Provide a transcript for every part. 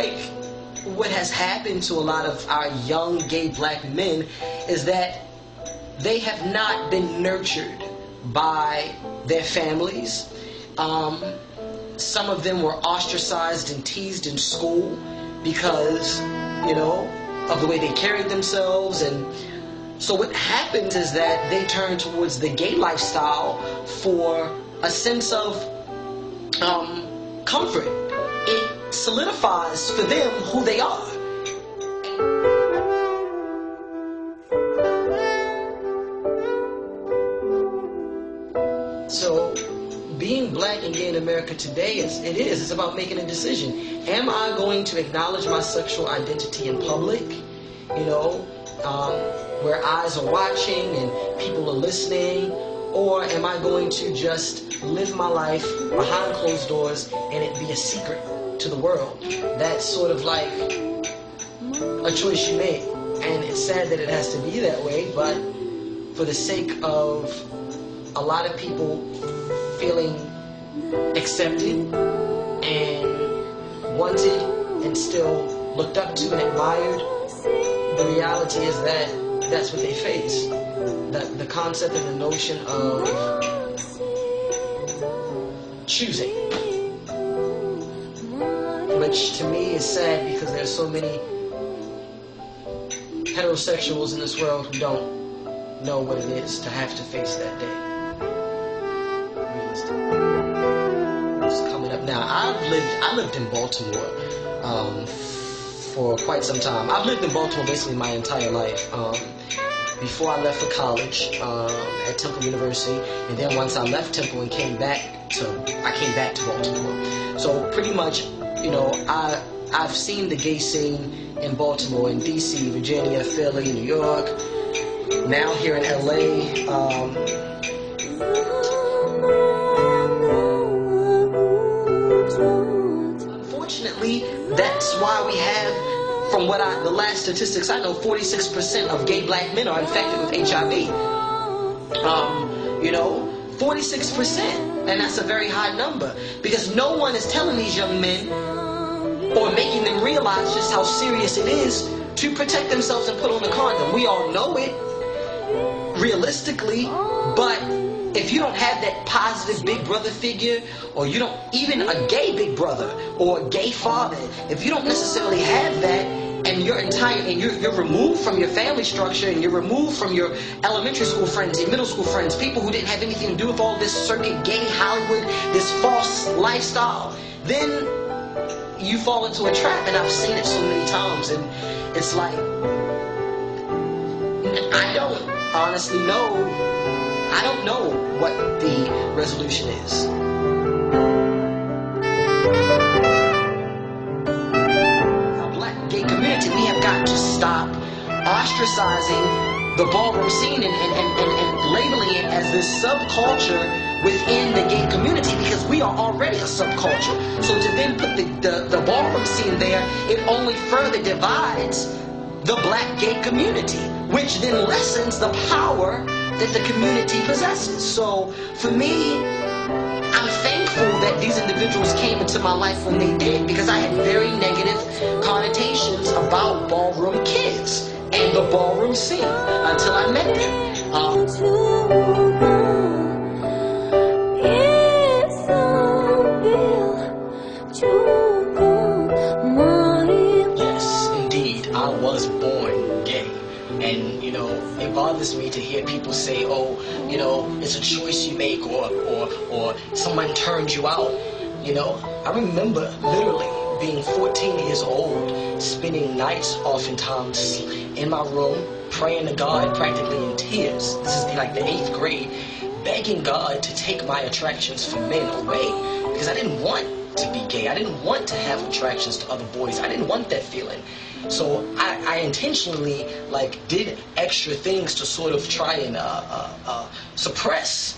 like what has happened to a lot of our young gay black men is that they have not been nurtured by their families. Some of them were ostracized and teased in school because, you know, of the way they carried themselves. And so what happens is that they turn towards the gay lifestyle for a sense of comfort. It solidifies for them who they are. So being black and gay in America today it's about making a decision. Am I going to acknowledge my sexual identity in public, you know, where eyes are watching and people are listening? Or am I going to just live my life behind closed doors and it be a secret to the world? That's sort of like a choice you make. And it's sad that it has to be that way, but for the sake of a lot of people feeling accepted and wanted and still looked up to and admired, the reality is that that's what they face. The concept and the notion of choosing, which to me is sad because there's so many heterosexuals in this world who don't know what it is to have to face that day. It's coming up now. I lived in Baltimore for quite some time. I've lived in Baltimore basically my entire life. Before I left for college at Temple University, and then once I left Temple and came back to Baltimore. So pretty much, you know, I've seen the gay scene in Baltimore, in DC, Virginia, Philly, New York, now here in LA. Unfortunately, that's why we have, from the last statistics I know, 46% of gay black men are infected with HIV. You know, 46%, and that's a very high number because no one is telling these young men or making them realize just how serious it is to protect themselves and put on a condom. We all know it, realistically, but if you don't have that positive big brother figure, or you don't, even a gay big brother or a gay father, if you don't necessarily have that, and you're removed from your family structure, and you're removed from your elementary school friends, your middle school friends, people who didn't have anything to do with all this circuit gay Hollywood, this false lifestyle, then you fall into a trap. And I've seen it so many times, and it's like, I don't honestly know. I don't know what the resolution is. Our black gay community, we have got to stop ostracizing the ballroom scene and labeling it as this subculture within the gay community, because we are already a subculture. So to then put the ballroom scene there, it only further divides the black gay community, which then lessens the power that the community possesses. So for me, I'm thankful that these individuals came into my life when they did, because I had very negative connotations about ballroom kids and the ballroom scene until I met them. Yes, indeed, I was born gay. And, you know, it bothers me to hear people say, oh, you know, it's a choice you make, or someone turned you out. You know, I remember literally being 14 years old, spending nights oftentimes in my room, praying to God practically in tears. This is like the 8th grade, begging God to take my attractions for men away, because I didn't want to be gay. I didn't want to have attractions to other boys. I didn't want that feeling. So I intentionally did extra things to sort of try and suppress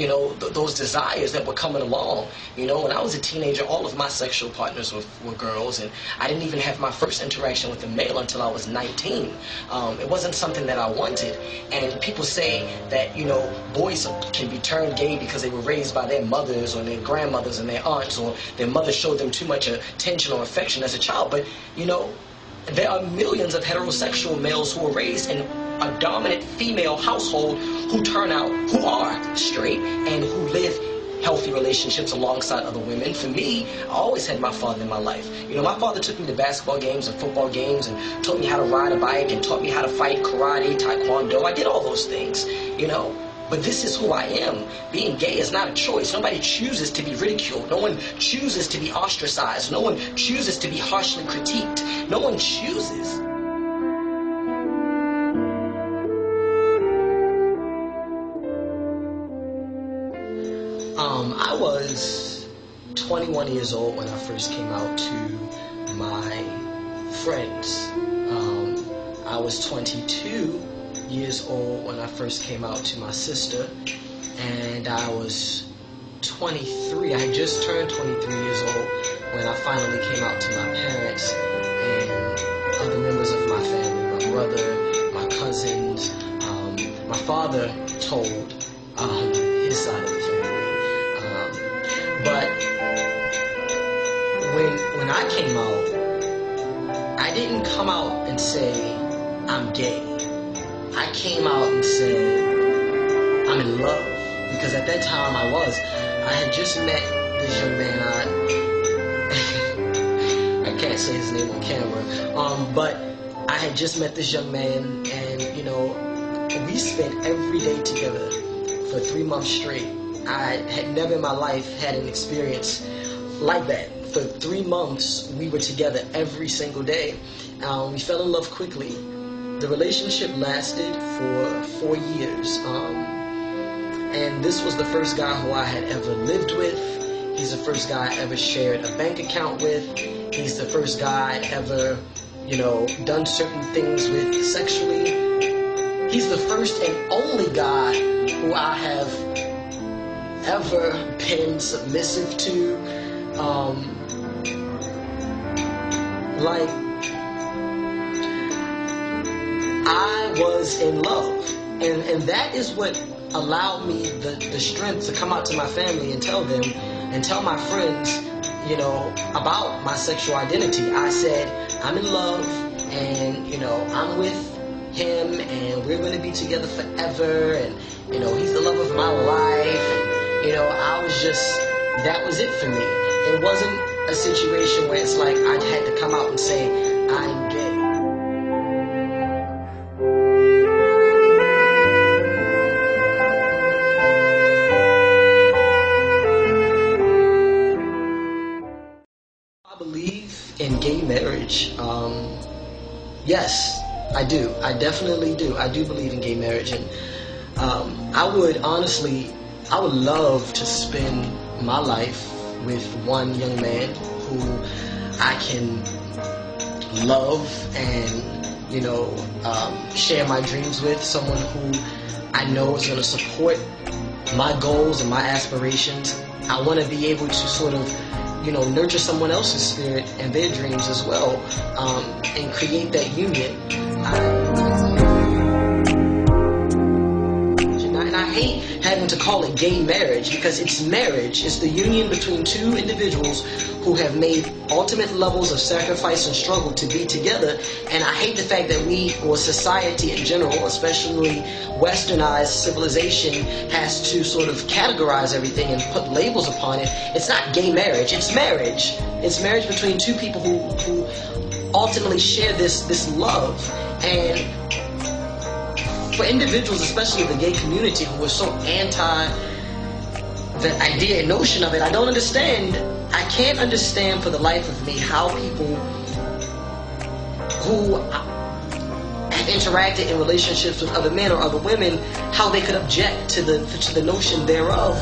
those desires that were coming along. When I was a teenager, all of my sexual partners were girls, and I didn't even have my first interaction with a male until I was 19. It wasn't something that I wanted. And people say that, boys can be turned gay because they were raised by their mothers or their grandmothers and their aunts, or their mother showed them too much attention or affection as a child. But, there are millions of heterosexual males who are raised in a dominant female household who turn out, who are straight and who live healthy relationships alongside other women. For me, I always had my father in my life. My father took me to basketball games and football games and taught me how to ride a bike and taught me how to fight karate, taekwondo. I did all those things, But this is who I am. Being gay is not a choice. Nobody chooses to be ridiculed. No one chooses to be ostracized. No one chooses to be harshly critiqued. No one chooses. I was 21 years old when I first came out to my friends. I was 22 years old when I first came out to my sister, and I was 23. I had just turned 23 years old when I finally came out to my parents and other members of my family, my brother, my cousins. My father told his side of the family. But when I came out, I didn't come out and say, I'm gay. I came out and said, I'm in love. Because at that time I had just met this young man. I can't say his name on camera. But I had just met this young man, and, we spent every day together for 3 months straight. I had never in my life had an experience like that. For 3 months, we were together every single day. We fell in love quickly. The relationship lasted for 4 years. And this was the first guy who I had ever lived with. He's the first guy I ever shared a bank account with. He's the first guy I ever, done certain things with sexually. He's the first and only guy who I have ever been submissive to. I was in love, and that is what allowed me the strength to come out to my family and tell them and tell my friends, about my sexual identity. I said, I'm in love, and I'm with him, and we're going to be together forever, and he's the love of my life. And I was just, that was it for me. It wasn't a situation where it's like I had to come out and say, I'm gay. I believe in gay marriage. Yes, I do. I definitely do. I do believe in gay marriage. And I would love to spend my life with one young man who I can love and, share my dreams with, someone who I know is going to support my goals and my aspirations. I want to be able to sort of, nurture someone else's spirit and their dreams as well, and create that union. And I hate having to call it gay marriage, because it's marriage. It's the union between two individuals who have made ultimate levels of sacrifice and struggle to be together. And I hate the fact that we, or society in general, especially westernized civilization, has to sort of categorize everything and put labels upon it. It's not gay marriage, it's marriage. It's marriage between two people who ultimately share this love. And for individuals, especially the gay community, who are so anti the idea and notion of it, I don't understand. I can't understand for the life of me how people who have interacted in relationships with other men or other women, how they could object to the notion thereof.